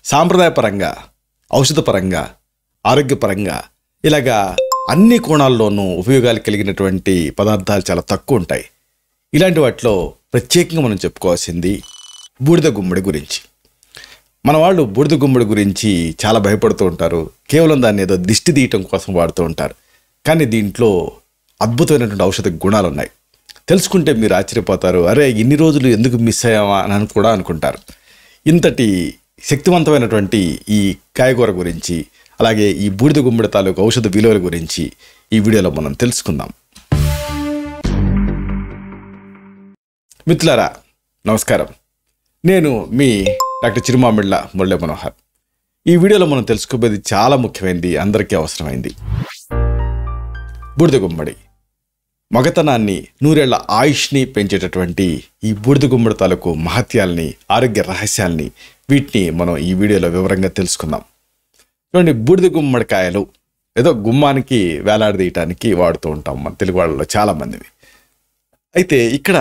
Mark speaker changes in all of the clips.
Speaker 1: సాంప్రదాయపరంగా, ఔషధపరంగా, ఆరోగ్యపరంగా ఇలాగా అన్ని కోణాల్లోనూ ఉపయోగాలు కలిగినటువంటి పదార్థాలు చాలా తక్కువ ఉంటాయి. ఇలాంటి వాటిలో ప్రత్యేకంగా మనం చెప్పుకోవాల్సింది బూడిద గుమ్మడి గురించి. మన వాళ్ళు బూడిద గుమ్మడి గురించి చాలా భయపడుతూ ఉంటారు. కేవలం దాన్ని ఏదో దిష్టి తీయటం కోసం వాడుతూ ఉంటారు. కానీ దీంట్లో అద్భుతమైనటువంటి ఔషధ గుణాలు ఉన్నాయి. తెలుసుకుంటే మీరు ఆశ్చర్యపోతారు. అరే, ఇన్ని రోజులు ఎందుకు మిస్ అయ్యామా అని కూడా అనుకుంటారు. ఇంతటి శక్తివంతమైనటువంటి ఈ కాయగూర గురించి, అలాగే ఈ బూడిద గుమ్మడి తాలూకు ఔషధ విలువల గురించి ఈ వీడియోలో మనం తెలుసుకుందాం. మిత్రులారా, నమస్కారం. నేను మీ డాక్టర్ చిరుమామిళ్ళ మురళీ మనోహర్. ఈ వీడియోలో మనం తెలుసుకోబోయేది చాలా ముఖ్యమైనది, అందరికీ అవసరమైంది. బూడిద గుమ్మడి మగతనాన్ని, 100 ఏళ్ల ఆయుష్ని పెంచేటటువంటి ఈ బూడిద గుమ్మడి తాలూకు మహత్యాల్ని, ఆరోగ్య రహస్యాల్ని, వీటిని మనం ఈ వీడియోలో వివరంగా తెలుసుకుందాం. చూడండి, బూడిద గుమ్మడికాయలు ఏదో గుమ్మానికి వేలాడదీయటానికి వాడుతూ ఉంటాం మన తెలుగు వాళ్ళలో చాలామందిని. అయితే ఇక్కడ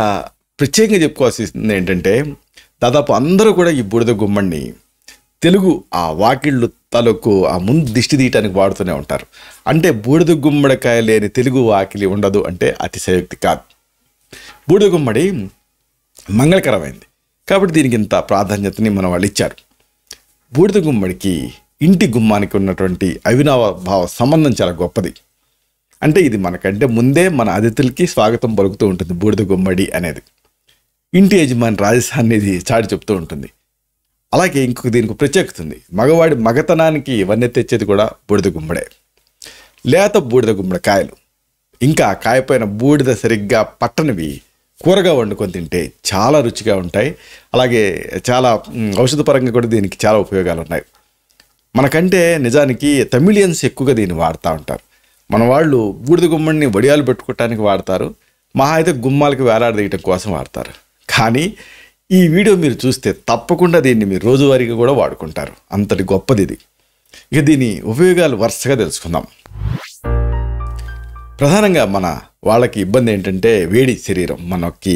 Speaker 1: ప్రత్యేకంగా చెప్పుకోవాల్సింది ఏంటంటే, దాదాపు అందరూ కూడా ఈ బూడిద గుమ్మడిని తెలుగు ఆ వాకిళ్ళు తాలూకు ఆ ముందు దిష్టి తీయటానికి వాడుతూనే ఉంటారు. అంటే బూడిద గుమ్మడికాయ లేని తెలుగు వాకిలి ఉండదు అంటే అతిశయోక్తి కాదు. బూడిద గుమ్మడి మంగళకరమైంది కాబట్టి దీనికి ఇంత ప్రాధాన్యతని మన వాళ్ళు ఇచ్చారు. బూడిద గుమ్మడికి ఇంటి గుమ్మానికి ఉన్నటువంటి అవినాభావ సంబంధం చాలా గొప్పది. అంటే ఇది మనకంటే ముందే మన అతిథులకి స్వాగతం పలుకుతూ ఉంటుంది. బూడిద గుమ్మడి అనేది ఇంటి యజమాని రాజస్థాన్ ఇది చాటి చెప్తూ ఉంటుంది. అలాగే ఇంకొక దీనికి ప్రత్యేకత ఉంది. మగవాడి మగతనానికి వన్నె తెచ్చేది కూడా బూడిద గుమ్మడే. లేత బూడిద గుమ్మడి కాయలు, ఇంకా కాయపైన బూడిద సరిగ్గా పట్టనివి కూరగా వండుకొని తింటే చాలా రుచిగా ఉంటాయి. అలాగే చాలా ఔషధపరంగా కూడా దీనికి చాలా ఉపయోగాలు ఉన్నాయి. మనకంటే నిజానికి తమిళియన్స్ ఎక్కువగా దీన్ని వాడుతూ ఉంటారు. మన వాళ్ళు బూడిద గుమ్మడిని వడియాలు పెట్టుకోవటానికి వాడతారు, మహా అయితే గుమ్మాలకి వేలాడదీయటం కోసం వాడతారు. కానీ ఈ వీడియో మీరు చూస్తే తప్పకుండా దీన్ని మీరు రోజువారీగా కూడా వాడుకుంటారు. అంతటి గొప్పది ఇది. ఇక దీని ఉపయోగాలు వరుసగా తెలుసుకుందాం. ప్రధానంగా మన వాళ్ళకి ఇబ్బంది ఏంటంటే వేడి శరీరం. మనకి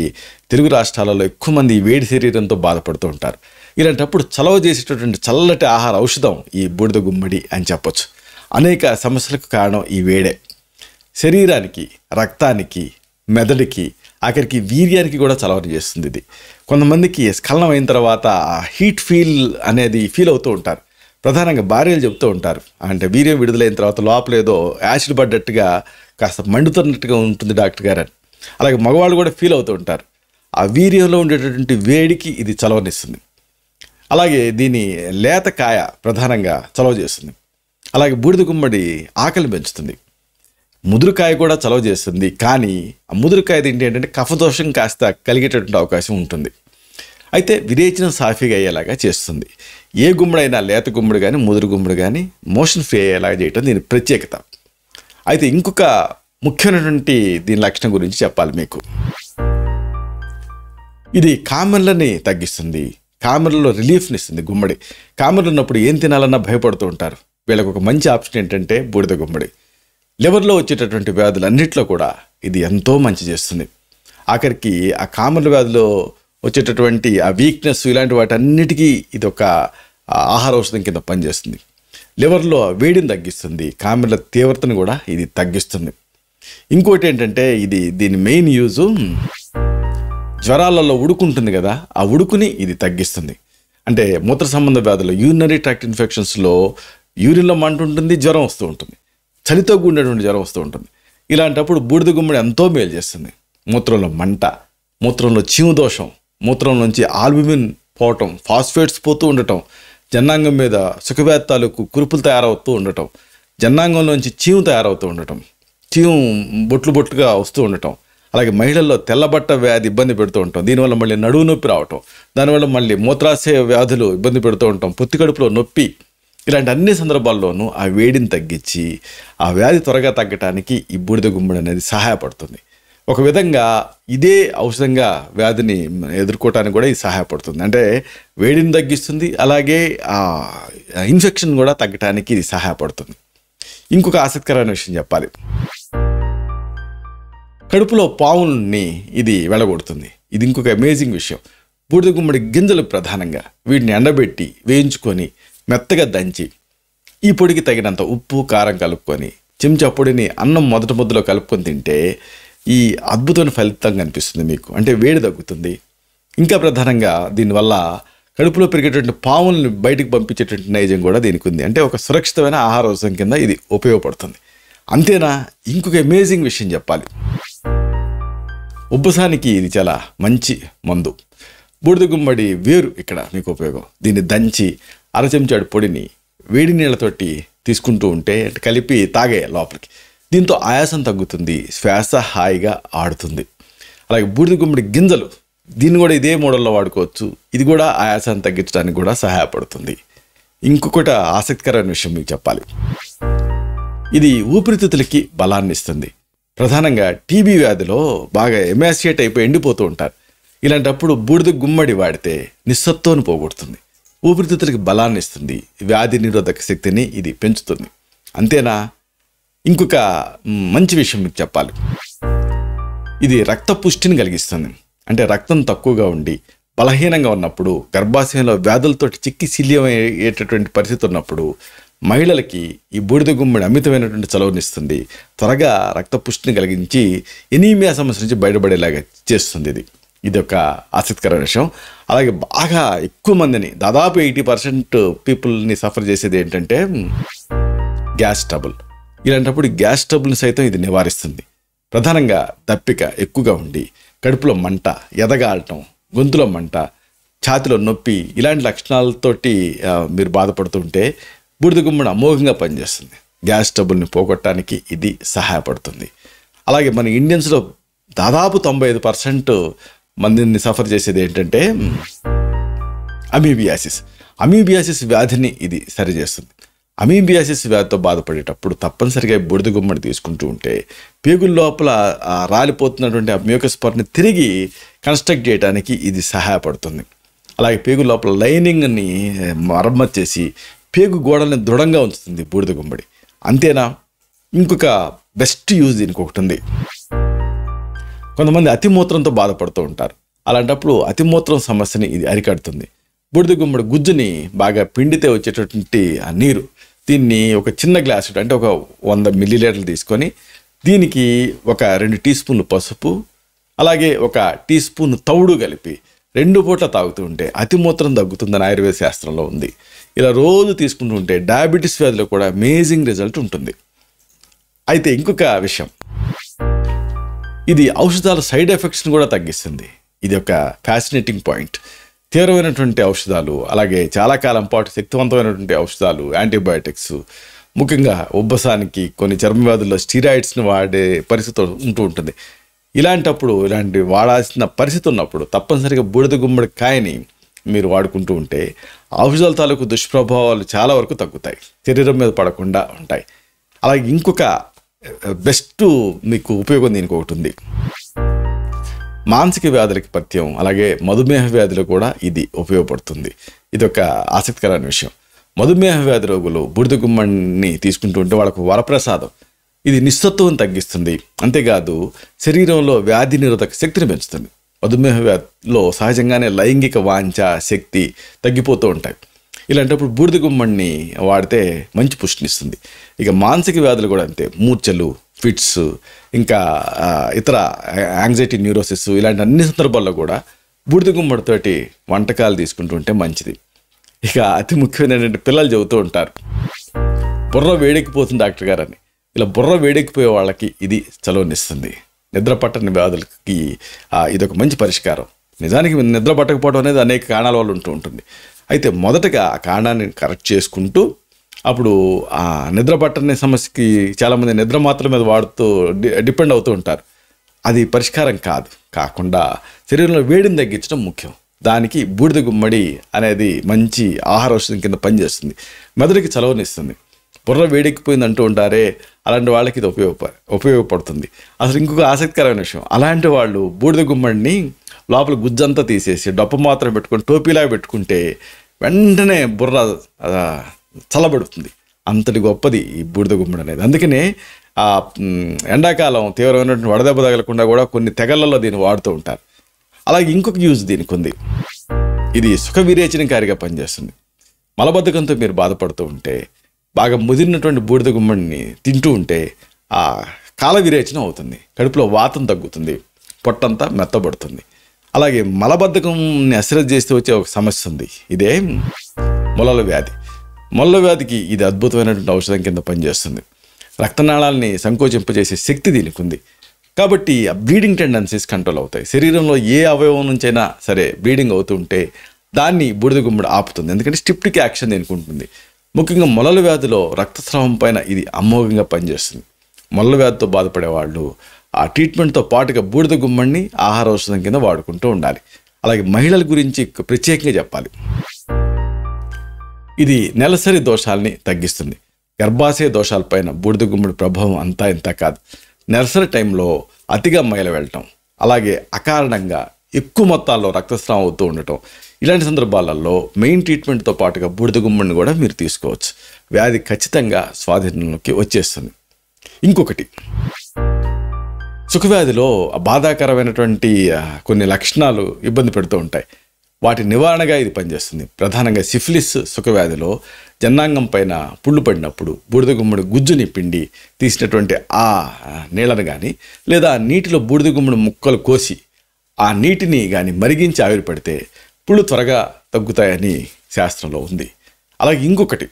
Speaker 1: తెలుగు రాష్ట్రాలలో ఎక్కువ మంది ఈ వేడి శరీరంతో బాధపడుతూ ఉంటారు. ఇలాంటప్పుడు చలవ చేసేటటువంటి చల్లటి ఆహార ఔషధం ఈ బూడిద గుమ్మడి అని చెప్పొచ్చు. అనేక సమస్యలకు కారణం ఈ వేడే. శరీరానికి, రక్తానికి, మెదడుకి, ఆఖరికి వీర్యానికి కూడా చలవని చేస్తుంది ఇది. కొంతమందికి స్ఖలనం అయిన తర్వాత హీట్ అనేది ఫీల్ అవుతూ ఉంటారు. ప్రధానంగా భార్యలు చెప్తూ ఉంటారు, అంటే వీర్యం విడుదలైన తర్వాత లోపల ఏదో యాసిడ్ పడ్డట్టుగా కాస్త మండుతున్నట్టుగా ఉంటుంది డాక్టర్ గారు అని. అలాగే మగవాళ్ళు కూడా ఫీల్ అవుతూ ఉంటారు. ఆ వీర్యంలో ఉండేటటువంటి వేడికి ఇది చలవనిస్తుంది. అలాగే దీని లేత కాయ ప్రధానంగా చలవ చేస్తుంది. అలాగే బూడిద గుమ్మడి ఆకలి పెంచుతుంది. ముదురుకాయ కూడా చలవ చేస్తుంది. కానీ ఆ ముదురుకాయ తింటే ఏంటంటే కఫదోషం కాస్త కలిగేటటువంటి అవకాశం ఉంటుంది. అయితే విరేచనం సాఫీగా అయ్యేలాగా చేస్తుంది. ఏ గుమ్మడైనా, లేత గుమ్మడి కానీ ముదురు గుమ్మడి కానీ మోషన్ ఫ్రీ అయ్యేలాగా చేయటం దీని ప్రత్యేకత. అయితే ఇంకొక ముఖ్యమైనటువంటి దీని లక్షణం గురించి చెప్పాలి మీకు. ఇది కామెర్లని తగ్గిస్తుంది, కామెర్లలో రిలీఫ్ని ఇస్తుంది. గుమ్మడి కామెర్లు ఉన్నప్పుడు ఏం తినాలన్నా భయపడుతూ ఉంటారు. వీళ్ళకి ఒక మంచి ఆప్షన్ ఏంటంటే బూడిద గుమ్మడి. లివర్లో వచ్చేటటువంటి వ్యాధులన్నింటిలో కూడా ఇది ఎంతో మంచి చేస్తుంది. ఆఖరికి ఆ కామెర్ల వ్యాధిలో వచ్చేటటువంటి ఆ వీక్నెస్, ఇలాంటి వాటన్నిటికీ ఇది ఒక ఆహార ఔషధం కింద పనిచేస్తుంది. లివర్లో వేడిని తగ్గిస్తుంది, కామెర్ల తీవ్రతను కూడా ఇది తగ్గిస్తుంది. ఇంకోటి ఏంటంటే దీని మెయిన్ యూజు జ్వరాలలో ఉడుకుంటుంది కదా, ఆ ఉడుకుని ఇది తగ్గిస్తుంది. అంటే మూత్ర సంబంధ వ్యాధులు, యూరినరీ ట్రాక్ట్ ఇన్ఫెక్షన్స్లో యూరిన్లో మంట ఉంటుంది, జ్వరం వస్తూ ఉంటుంది, చలితో కూడినటువంటి జ్వరం వస్తూ ఉంటుంది. ఇలాంటప్పుడు బూడిద గుమ్మడి ఎంతో మేలు చేస్తుంది. మూత్రంలో మంట, మూత్రంలో చీము దోషం, మూత్రం నుంచి ఆల్బుమిన్ పోవటం, ఫాస్ఫేట్స్ పోతూ ఉండటం, జన్నాంగం మీద సుఖవ్యాధి తాలూకు కురుపులు తయారవుతూ ఉండటం, జన్నాంగంలోంచి చీము తయారవుతూ ఉండటం, చీము బొట్లుగా వస్తూ ఉండటం, అలాగే మహిళల్లో తెల్లబట్ట వ్యాధి ఇబ్బంది పెడుతూ ఉంటాం, దీనివల్ల మళ్ళీ నడువు నొప్పి రావటం, దానివల్ల మళ్ళీ మూత్రాశయ వ్యాధులు ఇబ్బంది పెడుతూ ఉంటాం, పొత్తి కడుపులో నొప్పి, ఇలాంటి అన్ని సందర్భాల్లోనూ ఆ వేడిని తగ్గించి ఆ వ్యాధి త్వరగా తగ్గటానికి ఈ బూడిద గుమ్మడి అనేది సహాయపడుతుంది. ఒక విధంగా ఇదే ఔషధంగా వ్యాధిని ఎదుర్కోవటానికి కూడా ఇది సహాయపడుతుంది. అంటే వేడిని తగ్గిస్తుంది, అలాగే ఆ ఇన్ఫెక్షన్ కూడా తగ్గటానికి ఇది సహాయపడుతుంది. ఇంకొక ఆసక్తికరమైన విషయం చెప్పాలి. కడుపులో పావుల్ని ఇది వెళ్ళగొడుతుంది. ఇది ఇంకొక అమేజింగ్ విషయం. బూడిద గుమ్మడి గింజలు ప్రధానంగా వీటిని ఎండబెట్టి వేయించుకొని మెత్తగా దంచి ఈ పొడికి తగినంత ఉప్పు కారం కలుపుకొని చెంచా పొడిని అన్నం మొదటి ముద్దలో కలుపుకొని తింటే ఈ అద్భుతమైన ఫలితం కనిపిస్తుంది మీకు. అంటే వేడి తగ్గుతుంది. ఇంకా ప్రధానంగా దీనివల్ల కడుపులో పెరిగేటువంటి పాములను బయటకు పంపించేటువంటి నైజం కూడా దీనికి ఉంది. అంటే ఒక సురక్షితమైన ఆహార అవసరం కింద ఇది ఉపయోగపడుతుంది. అంతేనా, ఇంకొక అమేజింగ్ విషయం చెప్పాలి. ఉబ్బసానికి ఇది చాలా మంచి మందు. బూడిద గుమ్మడి వేరు ఇక్కడ మీకు ఉపయోగం. దీన్ని దంచి అరచెంచాడు పొడిని వేడి నీళ్ళతోటి తీసుకుంటూ ఉంటే కలిపి తాగే లోపలికి. దీంతో ఆయాసం తగ్గుతుంది, శ్వాస హాయిగా ఆడుతుంది. అలాగే బూడిద గుమ్మడి గింజలు, దీన్ని కూడా ఇదే మోడల్లో వాడుకోవచ్చు. ఇది కూడా ఆయాసాన్ని తగ్గించడానికి కూడా సహాయపడుతుంది. ఇంకొకటి ఆసక్తికరమైన విషయం మీకు చెప్పాలి. ఇది ఊపిరితిత్తులకి బలాన్ని ఇస్తుంది. ప్రధానంగా టీబీ వ్యాధిలో బాగా ఎమాసియేట్ అయిపోయి ఎండిపోతూ ఉంటారు. ఇలాంటప్పుడు బూడిద గుమ్మడి వాడితే నిస్సత్తువను పోగొడుతుంది, ఊపిరితిత్తులకి బలాన్ని ఇస్తుంది, వ్యాధి నిరోధక శక్తిని ఇది పెంచుతుంది. అంతేనా, ఇంకొక మంచి విషయం మీకు చెప్పాలి. ఇది రక్త పుష్టిని కలిగిస్తుంది. అంటే రక్తం తక్కువగా ఉండి బలహీనంగా ఉన్నప్పుడు, గర్భాశయంలో వ్యాధులతోటి చిక్కి శల్యమయ్యేటటువంటి పరిస్థితి ఉన్నప్పుడు మహిళలకి ఈ బూడిద గుమ్మడి అమితమైనటువంటి చలవనిస్తుంది. త్వరగా రక్త పుష్టిని కలిగించి ఎనీమియా సమస్య నుంచి బయటపడేలాగా చేస్తుంది. ఇది ఒక ఆసక్తికరమైన విషయం. అలాగే బాగా ఎక్కువ మందిని, దాదాపు 80% పీపుల్ని సఫర్ చేసేది ఏంటంటే గ్యాస్ ట్రబుల్. ఇలాంటప్పుడు గ్యాస్ ట్రబుల్ని సైతం ఇది నివారిస్తుంది. ప్రధానంగా దప్పిక ఎక్కువగా ఉండి కడుపులో మంట, ఎదగాలటం, గొంతులో మంట, ఛాతిలో నొప్పి ఇలాంటి లక్షణాలతోటి మీరు బాధపడుతుంటే బూడిద గుమ్మడి అమోఘంగా పనిచేస్తుంది. గ్యాస్ ట్రబుల్ని పోగొట్టడానికి ఇది సహాయపడుతుంది. అలాగే మన ఇండియన్స్లో దాదాపు 95% మందిని సఫర్ చేసేది ఏంటంటే అమీబియాసిస్ వ్యాధిని ఇది సరిచేస్తుంది. అమీబియాసిస్ వ్యాధితో బాధపడేటప్పుడు తప్పనిసరిగా బూడిద గుమ్మడి తీసుకుంటూ ఉంటే పేగుల లోపల రాలిపోతున్నటువంటి ఆ మ్యూకస్ పొరని తిరిగి కన్స్ట్రక్ట్ చేయడానికి ఇది సహాయపడుతుంది. అలాగే పేగుల లోపల లైనింగ్ని మరమ్మతు చేసి పేగు గోడల్ని దృఢంగా ఉంచుతుంది బూడిద గుమ్మడి. అంతేనా, ఇంకొక బెస్ట్ యూజ్ దీనికి ఒకటి ఉంది. కొంతమంది అతిమూత్రంతో బాధపడుతూ ఉంటారు. అలాంటప్పుడు అతిమూత్రం సమస్యని ఇది అరికడుతుంది. బూడిద గుమ్మడి గుజ్జుని బాగా పిండితే వచ్చేటటువంటి ఆ నీరు, దీన్ని ఒక చిన్న గ్లాసు అంటే ఒక 100 ml తీసుకొని దీనికి ఒక 2 టీ స్పూన్లు పసుపు, అలాగే ఒక టీ స్పూన్ తౌడు కలిపి 2 పూట్ల తాగుతూ ఉంటే అతిమూత్రం తగ్గుతుందని ఆయుర్వేద శాస్త్రంలో ఉంది. ఇలా రోజు తీసుకుంటూ ఉంటే డయాబెటీస్ వ్యాధిలో కూడా అమేజింగ్ రిజల్ట్ ఉంటుంది. అయితే ఇంకొక విషయం, ఇది ఔషధాల సైడ్ ఎఫెక్ట్స్ని కూడా తగ్గిస్తుంది. ఇది ఒక ఫ్యాసినేటింగ్ పాయింట్. తీవ్రమైనటువంటి ఔషధాలు, అలాగే చాలా కాలం పాటు శక్తివంతమైనటువంటి ఔషధాలు, యాంటీబయాటిక్స్, ముఖ్యంగా ఉబ్బసానికి కొన్ని చర్మ వ్యాధుల్లో స్టీరాయిడ్స్ని వాడే పరిస్థితి ఉంటూ ఉంటుంది. ఇలాంటి వాడాల్సిన పరిస్థితి ఉన్నప్పుడు తప్పనిసరిగా బూడిద గుమ్మడి కాయని మీరు వాడుకుంటూ ఉంటే ఔషధాల తాలూకు దుష్ప్రభావాలు చాలా వరకు తగ్గుతాయి, శరీరం మీద పడకుండా ఉంటాయి. అలాగే ఇంకొక బెస్ట్ మీకు ఉపయోగం దీనికి ఒకటి ఉంది. మానసిక వ్యాధులకి పథ్యం, అలాగే మధుమేహ వ్యాధులు కూడా ఇది ఉపయోగపడుతుంది. ఇది ఒక ఆసక్తికరమైన విషయం. మధుమేహ వ్యాధి రోగులు బూడిద గుమ్మడిని తీసుకుంటూ ఉంటే వాళ్ళకు వరప్రసాదం. ఇది నిస్సత్తువం తగ్గిస్తుంది. అంతేకాదు శరీరంలో వ్యాధి నిరోధక శక్తిని పెంచుతుంది. మధుమేహ వ్యాధిలో సహజంగానే లైంగిక వాంఛ శక్తి తగ్గిపోతూ ఉంటాయి. ఇలాంటప్పుడు బూడిద గుమ్మడిని వాడితే మంచి పుష్టినిస్తుంది. ఇక మానసిక వ్యాధులు కూడా అంతే, మూర్ఛలు, ఫిట్స్, ఇంకా ఇతర యాంగ్జైటీ, న్యూరోసిస్, ఇలాంటి అన్ని సందర్భాల్లో కూడా బూడిద గుమ్మడితోటి వంటకాలు తీసుకుంటూ ఉంటే మంచిది. ఇక అతి ముఖ్యమైన ఏంటంటే పిల్లలు చెబుతూ ఉంటారు, బుర్ర వేడెక్కిపోతుంది డాక్టర్ గారు అని. ఇలా బుర్ర వేడెక్కిపోయే వాళ్ళకి ఇది చలవనిస్తుంది. నిద్ర పట్టని వ్యాధులకి ఇదొక మంచి పరిష్కారం. నిజానికి నిద్ర పట్టకపోవడం అనేది అనేక కారణాల వల్ల ఉంటూ ఉంటుంది. అయితే మొదటగా ఆ కారణాన్ని కరెక్ట్ చేసుకుంటూ అప్పుడు ఆ నిద్ర పట్టని సమస్యకి చాలామంది నిద్ర మాత్రం మీద వాడుతూ డిపెండ్ అవుతూ ఉంటారు. అది పరిష్కారం కాకుండా శరీరంలో వేడిని తగ్గించడం ముఖ్యం. దానికి బూడిద గుమ్మడి అనేది మంచి ఆహార ఔషధం కింద పనిచేస్తుంది. మెదడుకి చలవనిస్తుంది. బుర్ర వేడెక్కిపోయింది అంటూ ఉంటారే, అలాంటి వాళ్ళకి ఇది ఉపయోగపడుతుంది. అసలు ఇంకొక ఆసక్తికరమైన విషయం, అలాంటి వాళ్ళు బూడిద గుమ్మడిని లోపల గుజ్జంతా తీసేసి డొప్ప మాత్రం పెట్టుకొని టోపీలాగా పెట్టుకుంటే వెంటనే బుర్ర చల్లబడుతుంది. అంతటి గొప్పది ఈ బూడిద గుమ్మడి అనేది. అందుకనే ఎండాకాలం తీవ్రమైనటువంటి వడదెబ్బ తగలకుండా కూడా కొన్ని తెగళ్ళలో దీన్ని వాడుతూ ఉంటారు. అలాగే ఇంకొక యూజ్ దీనికి ఉంది. ఇది సుఖ విరేచనకారిగా పనిచేస్తుంది. మలబద్ధకంతో మీరు బాధపడుతూ ఉంటే, బాగా ముదిరినటువంటి బూడిద గుమ్మడిని తింటూ ఉంటే ఆ కాల విరేచనం అవుతుంది, కడుపులో వాతం తగ్గుతుంది, పొట్టంతా మెత్తబడుతుంది. అలాగే మలబద్ధకంని అశ్రద్ధ చేస్తే వచ్చే ఒక సమస్య ఉంది, ఇదే మొలల వ్యాధి. మొలల వ్యాధికి ఇది అద్భుతమైనటువంటి ఔషధం కింద పనిచేస్తుంది. రక్తనాళాలని సంకోచింపజేసే శక్తి దీనికి ఉంది. కాబట్టి ఆ బ్లీడింగ్ టెండెన్సీస్ కంట్రోల్ అవుతాయి. శరీరంలో ఏ అవయవం నుంచైనా సరే బ్లీడింగ్ అవుతూ ఉంటే దాన్ని బూడిద గుమ్మడి ఆపుతుంది. ఎందుకంటే స్టిప్టిక్ యాక్షన్ దీనికి ఉంటుంది. ముఖ్యంగా మొలల వ్యాధిలో రక్తస్రావం పైన ఇది అమోఘంగా పనిచేస్తుంది. మొలల వ్యాధితో బాధపడే వాళ్ళు ఆ ట్రీట్మెంట్తో పాటుగా బూడిద గుమ్మడిని ఆహార ఔషధం కింద వాడుకుంటూ ఉండాలి. అలాగే మహిళల గురించి ప్రత్యేకంగా చెప్పాలి. ఇది నెలసరి దోషాలని తగ్గిస్తుంది. గర్భాశయ దోషాలపైన బూడిద గుమ్మడి ప్రభావం అంతా ఇంత కాదు. నెలసరి టైంలో అతిగా మైల వెళ్ళటం, అలాగే అకారణంగా ఎక్కువ మొత్తాల్లో రక్తస్రావం అవుతూ ఉండటం, ఇలాంటి సందర్భాలలో మెయిన్ ట్రీట్మెంట్తో పాటుగా బూడిద గుమ్మడిని కూడా మీరు తీసుకోవచ్చు. వ్యాధి ఖచ్చితంగా స్వాధీనంలోకి వచ్చేస్తుంది. ఇంకొకటి, సుఖవ్యాధిలో బాధాకరమైనటువంటి కొన్ని లక్షణాలు ఇబ్బంది పెడుతూ ఉంటాయి. వాటి నివారణగా ఇది పనిచేస్తుంది. ప్రధానంగా సిఫిలిస్ సుఖవ్యాధిలో జన్నాంగం పైన పుళ్ళు పడినప్పుడు బూడిద గుమ్మడి గుజ్జుని పిండి తీసినటువంటి ఆ నీళ్ళను కానీ, లేదా నీటిలో బూడిద గుమ్మడి ముక్కలు కోసి ఆ నీటిని కానీ మరిగించి ఆవిరి పడితే పుళ్ళు త్వరగా తగ్గుతాయని శాస్త్రంలో ఉంది. అలాగే ఇంకొకటి,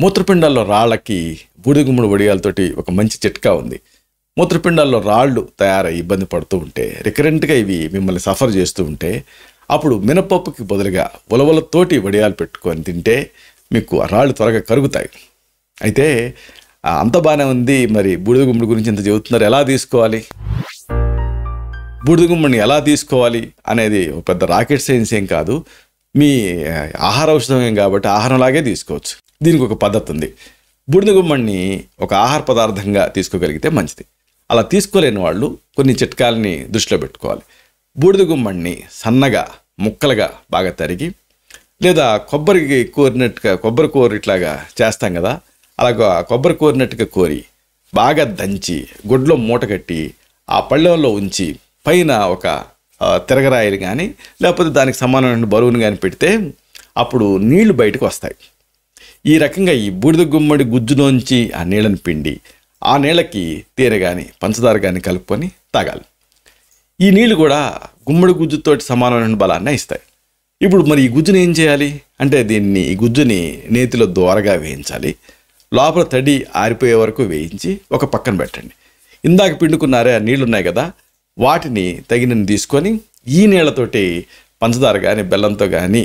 Speaker 1: మూత్రపిండాల్లో రాళ్ళకి బూడిద గుమ్మడి వడియాలతోటి ఒక మంచి చిట్కా ఉంది. మూత్రపిండాల్లో రాళ్ళు తయారై ఇబ్బంది పడుతూ ఉంటే, రికరెంట్గా ఇవి మిమ్మల్ని సఫర్ చేస్తూ ఉంటే, అప్పుడు మినపప్పుకి బదులుగా ఉలవలతోటి వడియాలు పెట్టుకొని తింటే మీకు ఆ రాళ్ళు త్వరగా కరుగుతాయి. అయితే అంత బాగానే ఉంది, మరి బూడిద గుమ్మడి గురించి ఇంత చెబుతున్నారు, ఎలా తీసుకోవాలి, బూడిద గుమ్మడిని ఎలా తీసుకోవాలి అనేది ఒక పెద్ద రాకెట్ సైన్స్ ఏం కాదు. మీ ఆహార ఔషధం కాబట్టి ఆహారంలాగే తీసుకోవచ్చు. దీనికి ఒక పద్ధతి ఉంది. బూడిద గుమ్మడిని ఒక ఆహార పదార్థంగా తీసుకోగలిగితే మంచిది. అలా తీసుకోలేని వాళ్ళు కొన్ని చిట్కాలని దృష్టిలో పెట్టుకోవాలి. బూడిద గుమ్మడిని సన్నగా ముక్కలుగా బాగా తరిగి, లేదా కొబ్బరి కూర ఇట్లాగా చేస్తాం కదా, అలాగా కొబ్బరి కోరినట్టుగా కోరి బాగా దంచి గుడ్లో మూట కట్టి ఆ పళ్ళెంలో ఉంచి పైన ఒక తిరగరాయిని కానీ లేకపోతే దానికి సమానమైన బరువును కానీ పెడితే అప్పుడు నీళ్లు బయటకు వస్తాయి. ఈ రకంగా ఈ బూడిద గుమ్మడి గుజ్జులోంచి ఆ నీళ్ళని పిండి ఆ నీళ్ళకి తేనె కానీ పంచదార కానీ కలుపుకొని తాగాలి. ఈ నీళ్ళు కూడా గుమ్మడి గుజ్జుతోటి సమానమైన బలాన్ని ఇస్తాయి. ఇప్పుడు మరి ఈ గుజ్జుని ఏం చేయాలి అంటే, ఈ గుజ్జుని నేతిలో దోరగా వేయించాలి. లోపల తడి ఆరిపోయే వరకు వేయించి ఒక పక్కన పెట్టండి. ఇందాక పిండుకున్నారే ఆ నీళ్ళు ఉన్నాయి కదా, వాటిని తగినన్ని తీసుకొని ఈ నీళ్లతోటి పంచదార కానీ బెల్లంతో కానీ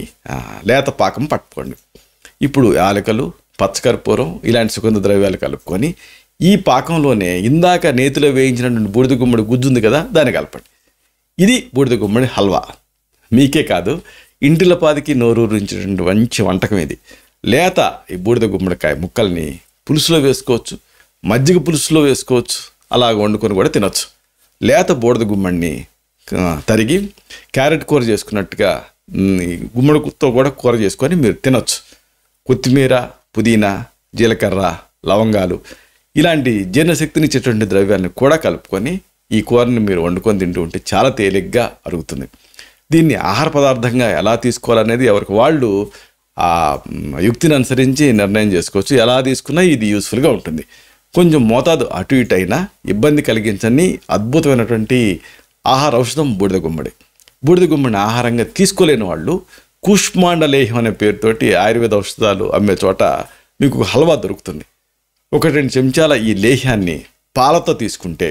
Speaker 1: లేత పాకం పట్టుకోండి. ఇప్పుడు యాలకులు, పచ్చకర్పూరం ఇలాంటి సుగంధ ద్రవ్యాలు కలుపుకొని ఈ పాకంలోనే ఇందాక నేతిలో వేయించినటువంటి బూడిద గుమ్మడి గుజ్జు ఉంది కదా, దాన్ని కలపండి. ఇది బూడిద గుమ్మడి హల్వా. మీకే కాదు, ఇంటిలపాదికి నోరూరించినటువంటి మంచి వంటకం ఇది. లేత ఈ బూడిద గుమ్మడికాయ ముక్కల్ని పులుసులో వేసుకోవచ్చు, మజ్జిగ పులుసులో వేసుకోవచ్చు, అలాగ వండుకొని కూడా తినొచ్చు. లేత బూడిద గుమ్మడిని తరిగి క్యారెట్ కూర చేసుకున్నట్టుగా గుమ్మడితో కూడా కూర చేసుకొని మీరు తినొచ్చు. కొత్తిమీర, పుదీనా, జీలకర్ర, లవంగాలు ఇలాంటి జీర్ణశక్తినిచ్చేటువంటి ద్రవ్యాన్ని కూడా కలుపుకొని ఈ కూరని మీరు వండుకొని తింటూ ఉంటే చాలా తేలిగ్గా అరుగుతుంది. దీన్ని ఆహార పదార్థంగా ఎలా తీసుకోవాలనేది ఎవరికి వాళ్ళు ఆ యుక్తిని అనుసరించి నిర్ణయం చేసుకోవచ్చు. ఎలా తీసుకున్నా ఇది యూస్ఫుల్గా ఉంటుంది. కొంచెం మోతాదు అటు ఇటు అయినా ఇబ్బంది కలిగించని అద్భుతమైనటువంటి ఆహార ఔషధం బూడిద గుమ్మడి. బూడిద గుమ్మడిని ఆహారంగా తీసుకోలేని వాళ్ళు కూష్మాండ లేహ్యం అనే పేరుతోటి ఆయుర్వేద ఔషధాలు అమ్మే చోట మీకు హల్వా దొరుకుతుంది. 1-2 చెంచాల ఈ లేహ్యాన్ని పాలతో తీసుకుంటే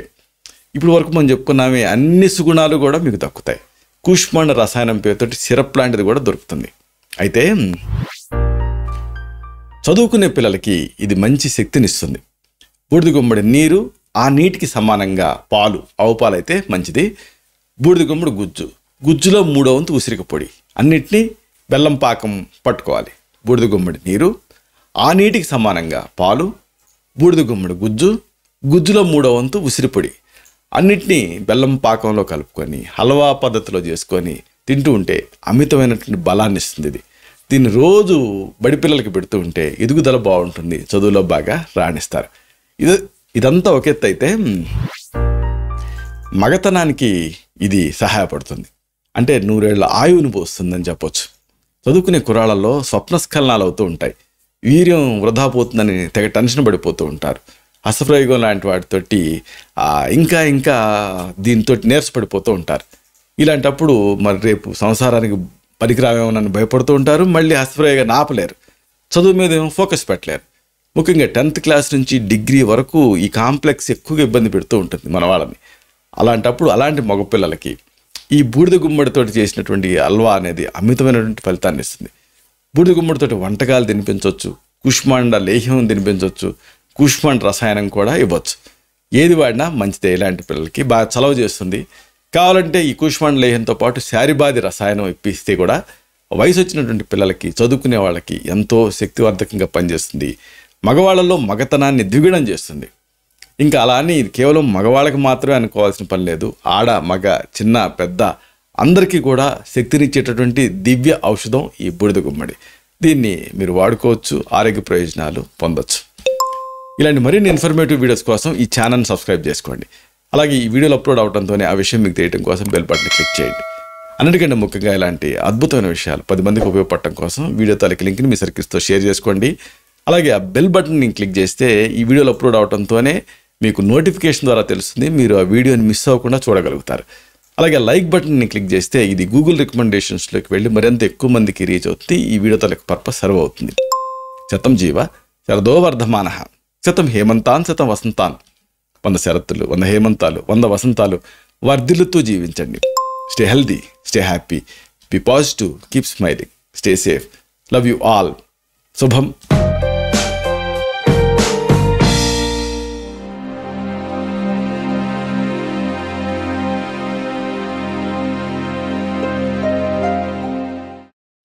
Speaker 1: ఇప్పుడు వరకు మనం చెప్పుకున్నామే అన్ని సుగుణాలు కూడా మీకు దక్కుతాయి. కూష్మాండ రసాయనం పేరుతోటి సిరప్ లాంటిది కూడా దొరుకుతుంది. అయితే చదువుకునే పిల్లలకి ఇది మంచి శక్తినిస్తుంది. బూడిద గుమ్మడి నీరు, ఆ నీటికి సమానంగా పాలు, ఆవు పాలు అయితే మంచిది. బూడిద గుమ్మడి గుజ్జులో 3వ వంతు ఉసిరిక పొడి, అన్నిటినీ బెల్లం పాకం పట్టుకోవాలి. బూడిద గుమ్మడి నీరు, ఆ నీటికి సమానంగా పాలు, బూడిద గుమ్మడి గుజ్జులో 3వ వంతు ఉసిరిపొడి, అన్నిటినీ బెల్లం పాకంలో కలుపుకొని హల్వా పద్ధతిలో చేసుకొని తింటూ ఉంటే అమితమైనటువంటి బలాన్ని ఇస్తుంది. దీన్ని రోజు బడి పిల్లలకి పెడుతూ ఉంటే ఎదుగుదల బాగుంటుంది, చదువులో బాగా రాణిస్తారు. ఇదంతా ఒక ఎత్తు అయితే మగతనానికి ఇది సహాయపడుతుంది. అంటే 100 ఏళ్ల ఆయువుని పోస్తుందని చెప్పొచ్చు. చదువుకునే కుర్రాళ్ళలో స్వప్నస్ఖలనాలు అవుతూ ఉంటాయి. వీర్యం వృధా పోతుందని తెగ టెన్షన్ పడిపోతూ ఉంటారు. హస్తప్రయోగం లాంటి వాటితోటి ఇంకా ఇంకా దీంతో నీరసపడిపోతూ ఉంటారు. ఇలాంటప్పుడు మరి రేపు సంసారానికి పనికిరావేమోనని భయపడుతూ ఉంటారు. మళ్ళీ హస్తప్రయోగాన్ని ఆపలేరు. చదువు మీద ఏమో ఫోకస్ పెట్టలేరు. ముఖ్యంగా 10th క్లాస్ నుంచి డిగ్రీ వరకు ఈ కాంప్లెక్స్ ఎక్కువగా ఇబ్బంది పెడుతూ ఉంటుంది మన వాళ్ళని. అలాంటప్పుడు అలాంటి మగపిల్లలకి ఈ బూడిద గుమ్మడితోటి చేసినటువంటి హల్వా అనేది అమితమైనటువంటి ఫలితాన్ని ఇస్తుంది. బూడిద గుమ్మడితోటి వంటకాలు తినిపించవచ్చు, కుష్మాండ లేహ్యం తినిపించవచ్చు, కుష్మాండ రసాయనం కూడా ఇవ్వచ్చు. ఏది వాడినా మంచిదే. ఇలాంటి పిల్లలకి బాగా చలవ చేస్తుంది. కావాలంటే ఈ కుష్మాండ లేహ్యంతో పాటు శారిబాది రసాయనం ఇప్పిస్తే కూడా వయసు వచ్చినటువంటి పిల్లలకి, చదువుకునే వాళ్ళకి ఎంతో శక్తివర్ధకంగా పనిచేస్తుంది. మగవాళ్ళలో మగతనాన్ని ద్విగుణం చేస్తుంది. ఇంకా అలా అని ఇది కేవలం మగవాళ్ళకి మాత్రమే అనుకోవాల్సిన పని లేదు. ఆడ, మగ, చిన్న, పెద్ద అందరికీ కూడా శక్తినిచ్చేటటువంటి దివ్య ఔషధం ఈ బూడిద గుమ్మడి. దీన్ని మీరు వాడుకోవచ్చు, ఆరోగ్య ప్రయోజనాలు పొందొచ్చు. ఇలాంటి మరిన్ని ఇన్ఫర్మేటివ్ వీడియోస్ కోసం ఈ ఛానల్ని సబ్స్క్రైబ్ చేసుకోండి. అలాగే ఈ వీడియోలు అప్లోడ్ అవడంతోనే ఆ విషయం మీకు తెలియడం కోసం బెల్ బటన్ క్లిక్ చేయండి. అన్నిటికంటే ముఖ్యంగా ఇలాంటి అద్భుతమైన విషయాలు 10 మందికి ఉపయోగపడటం కోసం వీడియో తాలూకు లింక్ని మీ సర్కిల్స్తో షేర్ చేసుకోండి. అలాగే ఆ బెల్ బటన్ని క్లిక్ చేస్తే ఈ వీడియోలు అప్లోడ్ అవడంతోనే మీకు నోటిఫికేషన్ ద్వారా తెలుస్తుంది. మీరు ఆ వీడియోని మిస్ అవ్వకుండా చూడగలుగుతారు. అలాగే లైక్ బటన్ని క్లిక్ చేస్తే ఇది గూగుల్ రికమెండేషన్స్లోకి వెళ్ళి మరింత ఎక్కువ మందికి రీచ్ అవుతుంది. ఈ వీడియో తాలూకు పర్పస్ సర్వ్ అవుతుంది. శతం జీవ శరదో వర్ధమాన, శతం హేమంతాన్ శతం వసంతాన్. 100 శరత్తులు, 100 హేమంతాలు, 100 వసంతాలు వర్ధిల్లుతూ జీవించండి. Stay healthy, stay happy, be positive, keep smiling, stay safe. Love you all. శుభం.